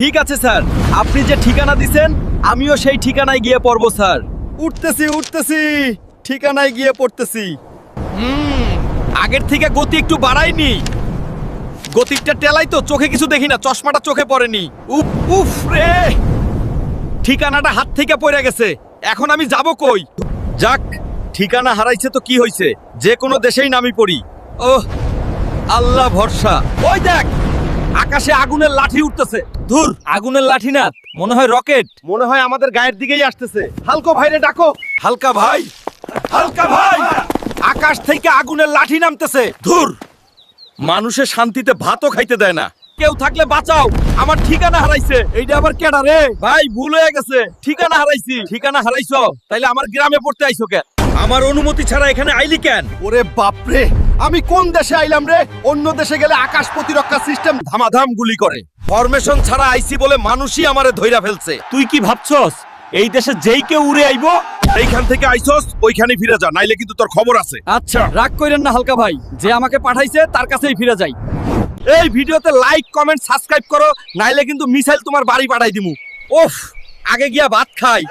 ঠিক আছে স্যার, আপনি যে ঠিকানা দিছেন আমিও সেই ঠিকানায় গিয়ে পড়ব স্যার। উঠতেছি, ঠিকানায় গিয়ে পড়তেছি। আগের থেকে গতি একটু বাড়াইনি, গতিটা টেলাই তো চোখে কিছু দেখি না, চশমাটা চোখে পড়েনি। উফ উফ রে, ঠিকানাটা হাত থেকে পড়ে গেছে, এখন আমি যাব কই? যাক, ঠিকানা হারাইছে তো কি হইছে, যে কোনো দেশেই নামি পড়ি। ওহ, আল্লাহ ভরসা। ওই দেখ, আকাশে আগুনের লাঠি উঠতেছে। ধুর, আগুনের লাঠি না, মনে হয় রকেট। মনে হয় আমাদের গায়ের দিকেই আসতেছে। হালকা ভাইরে ডাকো। হালকা ভাই, হালকা ভাই, আকাশ থেকে আগুনের লাঠি নামতেছে। ধুর, মানুষের শান্তিতে ভাতও খাইতে দেয় না। কেউ থাকলে বাঁচাও, আমার ঠিকানা হারাইছে। এইটা আবার কেডা রে? ভাই, ভুল হয়ে গেছে, ঠিকানা হারাইছি। ঠিকানা হারাইছো, তাইলে আমার গ্রামে পড়তে আইছো কেন? আমার অনুমতি ছাড়া এখানে আইলি কেন? ওরে বাপরে, আমি কোন দেশে আইলাম রে? অন্য দেশে গেলে আকাশ প্রতিরক্ষা সিস্টেম ধামাধাম গুলি করে। ফরমেশন ছাড়া আইছি বলে মানুষই আমারে ধইরা ফেলছে। তুই কি ভাবছস এই দেশে যেই কেউ উড়ে আইবো? এইখান থেকে আইছস ওইখানে ফিরে যা, নাইলে কিন্তু তোর খবর আছে। আচ্ছা, রাগ কইরেন না হালকা ভাই, যে আমাকে পাঠাইছে তার কাছেই ফিরে যাই। এই ভিডিওতে লাইক, কমেন্ট, সাবস্ক্রাইব করো, নাইলে কিন্তু মিসাইল তোমার বাড়ি পাঠাই দিমু। ওফ, আগে গিয়া ভাত খাই।